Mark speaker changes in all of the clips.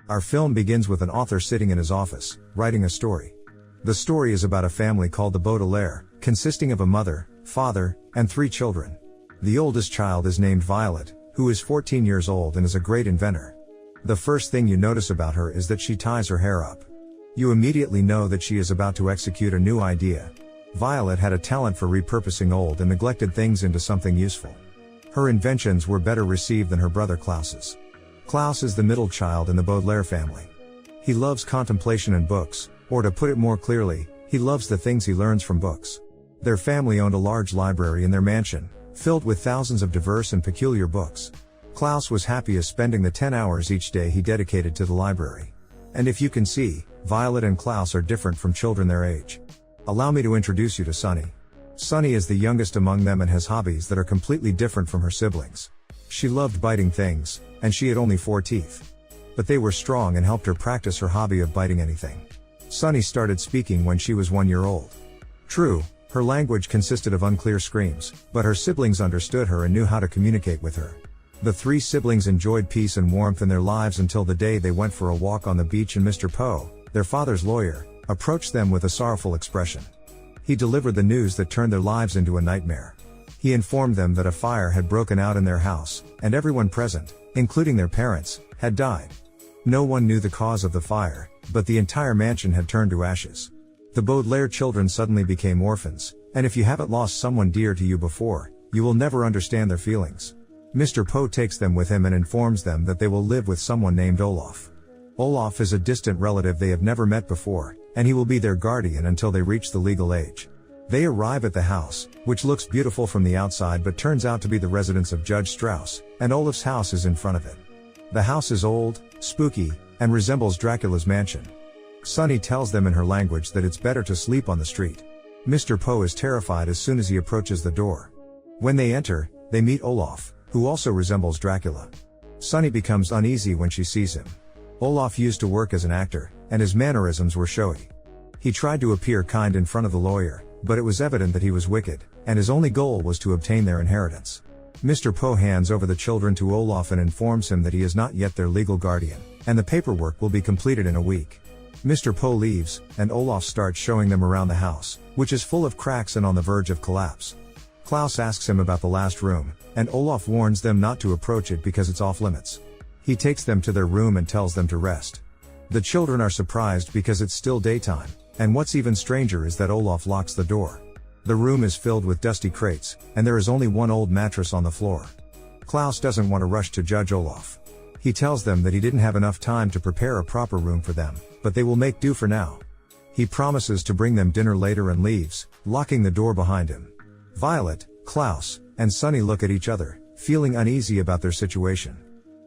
Speaker 1: Our film begins with an author sitting in his office, writing a story. The story is about a family called the Baudelaire, consisting of a mother, father, and 3 children. The oldest child is named Violet, who is 14 years old and is a great inventor. The first thing you notice about her is that she ties her hair up. You immediately know that she is about to execute a new idea. Violet had a talent for repurposing old and neglected things into something useful. Her inventions were better received than her brother Klaus's. Klaus is the middle child in the Baudelaire family. He loves contemplation and books, or to put it more clearly, he loves the things he learns from books. Their family owned a large library in their mansion, filled with thousands of diverse and peculiar books. Klaus was happiest spending the 10 hours each day he dedicated to the library. And if you can see, Violet and Klaus are different from children their age. Allow me to introduce you to Sunny. Sunny is the youngest among them and has hobbies that are completely different from her siblings. She loved biting things, and she had only 4 teeth. But they were strong and helped her practice her hobby of biting anything. Sunny started speaking when she was 1 year old. True, her language consisted of unclear screams, but her siblings understood her and knew how to communicate with her. The 3 siblings enjoyed peace and warmth in their lives until the day they went for a walk on the beach and Mr. Poe, their father's lawyer, approached them with a sorrowful expression. He delivered the news that turned their lives into a nightmare. He informed them that a fire had broken out in their house, and everyone present, including their parents, had died. No one knew the cause of the fire, but the entire mansion had turned to ashes. The Baudelaire children suddenly became orphans, and if you haven't lost someone dear to you before, you will never understand their feelings. Mr. Poe takes them with him and informs them that they will live with someone named Olaf. Olaf is a distant relative they have never met before, and he will be their guardian until they reach the legal age. They arrive at the house, which looks beautiful from the outside but turns out to be the residence of Judge Strauss, and Olaf's house is in front of it. The house is old, spooky, and resembles Dracula's mansion. Sunny tells them in her language that it's better to sleep on the street. Mr. Poe is terrified as soon as he approaches the door. When they enter, they meet Olaf, who also resembles Dracula. Sunny becomes uneasy when she sees him. Olaf used to work as an actor, and his mannerisms were showy. He tried to appear kind in front of the lawyer, but it was evident that he was wicked, and his only goal was to obtain their inheritance. Mr. Poe hands over the children to Olaf and informs him that he is not yet their legal guardian, and the paperwork will be completed in a week. Mr. Poe leaves, and Olaf starts showing them around the house, which is full of cracks and on the verge of collapse. Klaus asks him about the last room, and Olaf warns them not to approach it because it's off limits. He takes them to their room and tells them to rest. The children are surprised because it's still daytime, and what's even stranger is that Olaf locks the door. The room is filled with dusty crates, and there is only one old mattress on the floor. Klaus doesn't want to rush to judge Olaf. He tells them that he didn't have enough time to prepare a proper room for them, but they will make do for now. He promises to bring them dinner later and leaves, locking the door behind him. Violet, Klaus, and Sunny look at each other, feeling uneasy about their situation.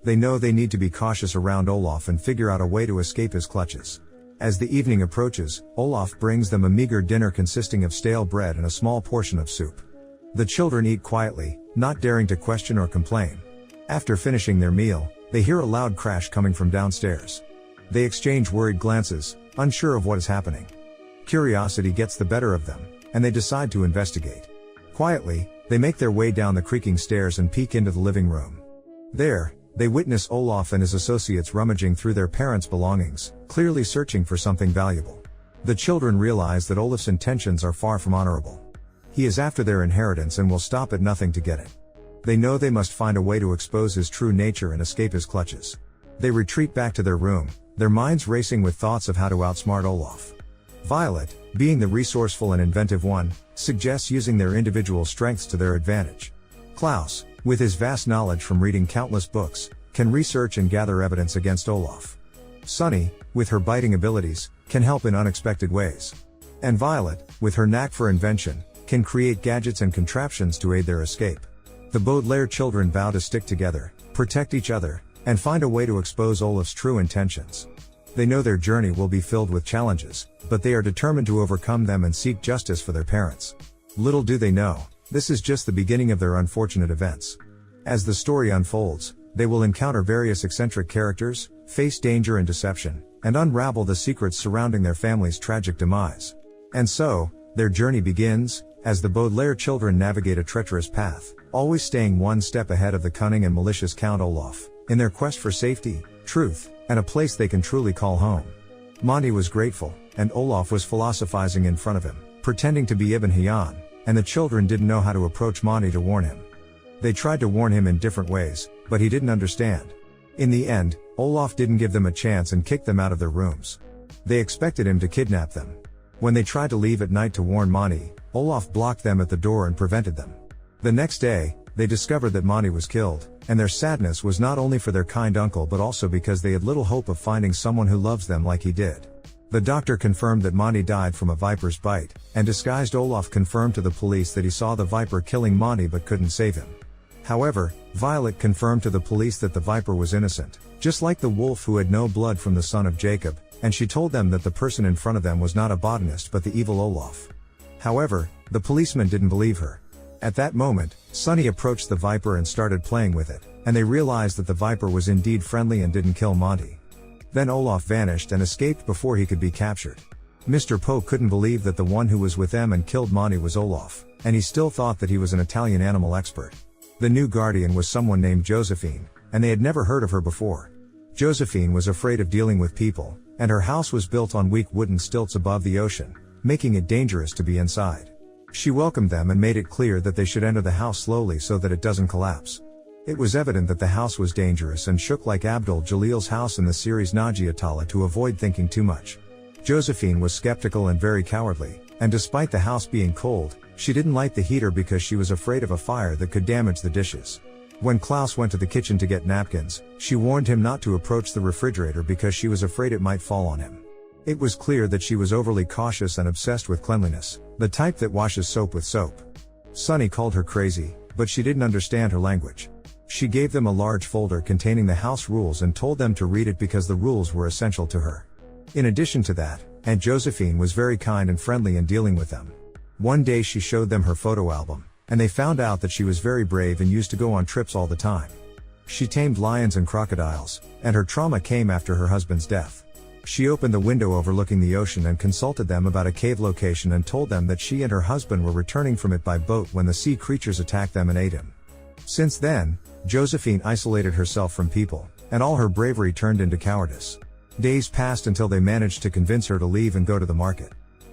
Speaker 1: They know they need to be cautious around Olaf and figure out a way to escape his clutches. As the evening approaches, Olaf brings them a meager dinner consisting of stale bread and a small portion of soup. The children eat quietly, not daring to question or complain. After finishing their meal, they hear a loud crash coming from downstairs. They exchange worried glances, unsure of what is happening. Curiosity gets the better of them, and they decide to investigate. Quietly, they make their way down the creaking stairs and peek into the living room. There, they witness Olaf and his associates rummaging through their parents' belongings, clearly searching for something valuable. The children realize that Olaf's intentions are far from honorable. He is after their inheritance and will stop at nothing to get it. They know they must find a way to expose his true nature and escape his clutches. They retreat back to their room, their minds racing with thoughts of how to outsmart Olaf. Violet, being the resourceful and inventive one, suggests using their individual strengths to their advantage. Klaus, with his vast knowledge from reading countless books, can research and gather evidence against Olaf. Sunny, with her biting abilities, can help in unexpected ways. And Violet, with her knack for invention, can create gadgets and contraptions to aid their escape. The Baudelaire children vow to stick together, protect each other, and find a way to expose Olaf's true intentions. They know their journey will be filled with challenges, but they are determined to overcome them and seek justice for their parents. Little do they know, this is just the beginning of their unfortunate events. As the story unfolds, they will encounter various eccentric characters, face danger and deception, and unravel the secrets surrounding their family's tragic demise. And so, their journey begins, as the Baudelaire children navigate a treacherous path, always staying one step ahead of the cunning and malicious Count Olaf, in their quest for safety, truth, and a place they can truly call home. Monty was grateful, and Olaf was philosophizing in front of him, pretending to be Ibn Hayyan, and the children didn't know how to approach Monty to warn him. They tried to warn him in different ways, but he didn't understand. In the end, Olaf didn't give them a chance and kicked them out of their rooms. They expected him to kidnap them. When they tried to leave at night to warn Monty, Olaf blocked them at the door and prevented them. The next day, they discovered that Monty was killed, and their sadness was not only for their kind uncle but also because they had little hope of finding someone who loves them like he did. The doctor confirmed that Monty died from a viper's bite, and disguised Olaf confirmed to the police that he saw the viper killing Monty but couldn't save him. However, Violet confirmed to the police that the viper was innocent, just like the wolf who had no blood from the son of Jacob, and she told them that the person in front of them was not a botanist but the evil Olaf. However, the policeman didn't believe her. At that moment, Sonny approached the viper and started playing with it, and they realized that the viper was indeed friendly and didn't kill Monty. Then Olaf vanished and escaped before he could be captured. Mr. Poe couldn't believe that the one who was with them and killed Monty was Olaf, and he still thought that he was an Italian animal expert. The new guardian was someone named Josephine, and they had never heard of her before. Josephine was afraid of dealing with people, and her house was built on weak wooden stilts above the ocean, making it dangerous to be inside. She welcomed them and made it clear that they should enter the house slowly so that it doesn't collapse. It was evident that the house was dangerous and shook like Abdul Jalil's house in the series Nagiatala to avoid thinking too much. Josephine was skeptical and very cowardly, and despite the house being cold, she didn't light the heater because she was afraid of a fire that could damage the dishes. When Klaus went to the kitchen to get napkins, she warned him not to approach the refrigerator because she was afraid it might fall on him. It was clear that she was overly cautious and obsessed with cleanliness, the type that washes soap with soap. Sonny called her crazy, but she didn't understand her language. She gave them a large folder containing the house rules and told them to read it because the rules were essential to her. In addition to that, Aunt Josephine was very kind and friendly in dealing with them. One day she showed them her photo album, and they found out that she was very brave and used to go on trips all the time. She tamed lions and crocodiles, and her trauma came after her husband's death. She opened the window overlooking the ocean and consulted them about a cave location and told them that she and her husband were returning from it by boat when the sea creatures attacked them and ate him. Since then, Josephine isolated herself from people, and all her bravery turned into cowardice. Days passed until they managed to convince her to leave and go to the market.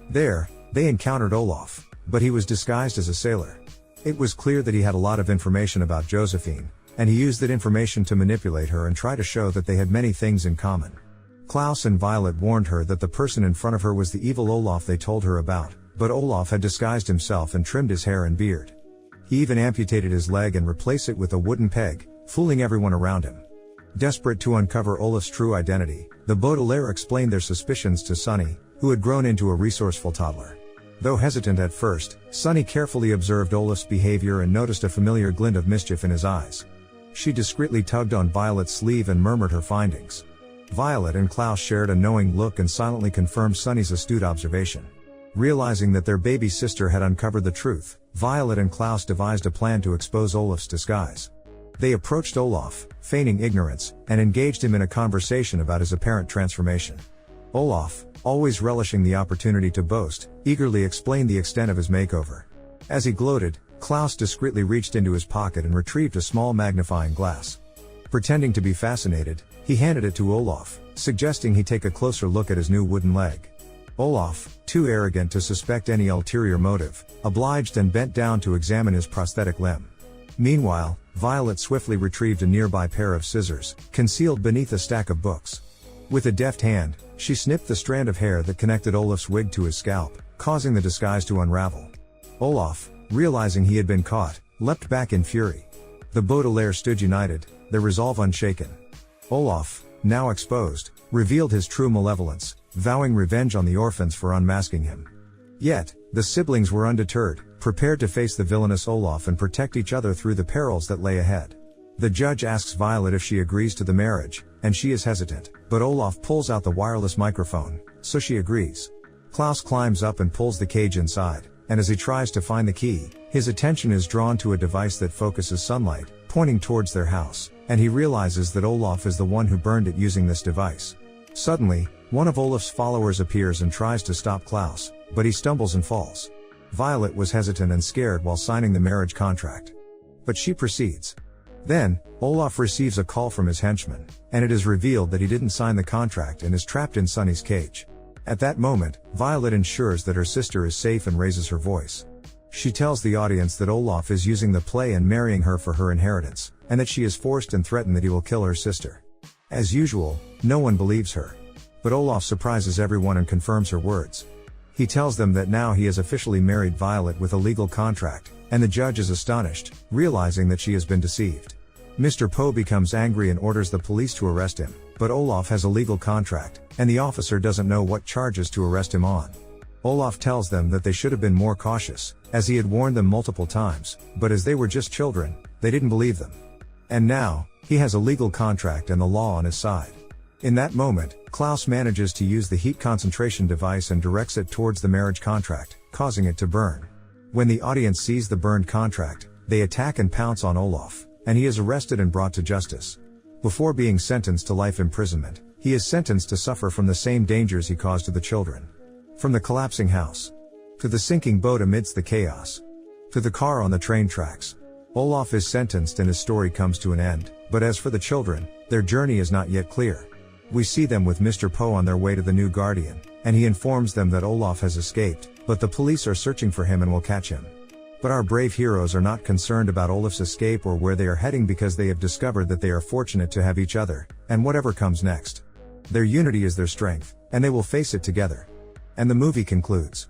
Speaker 1: There, they encountered Olaf, but he was disguised as a sailor. It was clear that he had a lot of information about Josephine, and he used that information to manipulate her and try to show that they had many things in common. Klaus and Violet warned her that the person in front of her was the evil Olaf they told her about, but Olaf had disguised himself and trimmed his hair and beard. He even amputated his leg and replaced it with a wooden peg, fooling everyone around him. Desperate to uncover Olaf's true identity, the Baudelaire explained their suspicions to Sonny, who had grown into a resourceful toddler. Though hesitant at first, Sonny carefully observed Olaf's behavior and noticed a familiar glint of mischief in his eyes. She discreetly tugged on Violet's sleeve and murmured her findings. Violet and Klaus shared a knowing look and silently confirmed Sonny's astute observation. Realizing that their baby sister had uncovered the truth, Violet and Klaus devised a plan to expose Olaf's disguise. They approached Olaf, feigning ignorance, and engaged him in a conversation about his apparent transformation. Olaf, always relishing the opportunity to boast, eagerly explained the extent of his makeover. As he gloated, Klaus discreetly reached into his pocket and retrieved a small magnifying glass. Pretending to be fascinated, he handed it to Olaf, suggesting he take a closer look at his new wooden leg. Olaf, too arrogant to suspect any ulterior motive, obliged and bent down to examine his prosthetic limb. Meanwhile, Violet swiftly retrieved a nearby pair of scissors, concealed beneath a stack of books. With a deft hand, she snipped the strand of hair that connected Olaf's wig to his scalp, causing the disguise to unravel. Olaf, realizing he had been caught, leapt back in fury. The Baudelaire stood united, their resolve unshaken. Olaf, now exposed, revealed his true malevolence, vowing revenge on the orphans for unmasking him. Yet, the siblings were undeterred, prepared to face the villainous Olaf and protect each other through the perils that lay ahead. The judge asks Violet if she agrees to the marriage, and she is hesitant, but Olaf pulls out the wireless microphone, so she agrees. Klaus climbs up and pulls the cage inside, and as he tries to find the key, his attention is drawn to a device that focuses sunlight, pointing towards their house, and he realizes that Olaf is the one who burned it using this device. Suddenly, one of Olaf's followers appears and tries to stop Klaus, but he stumbles and falls. Violet was hesitant and scared while signing the marriage contract. But she proceeds. Then, Olaf receives a call from his henchman, and it is revealed that he didn't sign the contract and is trapped in Sonny's cage. At that moment, Violet ensures that her sister is safe and raises her voice. She tells the audience that Olaf is using the play and marrying her for her inheritance, and that she is forced and threatened that he will kill her sister. As usual, no one believes her. But Olaf surprises everyone and confirms her words. He tells them that now he has officially married Violet with a legal contract, and the judge is astonished, realizing that she has been deceived. Mr. Poe becomes angry and orders the police to arrest him, but Olaf has a legal contract, and the officer doesn't know what charges to arrest him on. Olaf tells them that they should have been more cautious, as he had warned them multiple times, but as they were just children, they didn't believe them. And now, he has a legal contract and the law on his side. In that moment, Klaus manages to use the heat concentration device and directs it towards the marriage contract, causing it to burn. When the audience sees the burned contract, they attack and pounce on Olaf, and he is arrested and brought to justice. Before being sentenced to life imprisonment, he is sentenced to suffer from the same dangers he caused to the children. From the collapsing house, to the sinking boat amidst the chaos, to the car on the train tracks, Olaf is sentenced and his story comes to an end, but as for the children, their journey is not yet clear. We see them with Mr. Poe on their way to the new guardian, and he informs them that Olaf has escaped, but the police are searching for him and will catch him. But our brave heroes are not concerned about Olaf's escape or where they are heading because they have discovered that they are fortunate to have each other, and whatever comes next. Their unity is their strength, and they will face it together. And the movie concludes.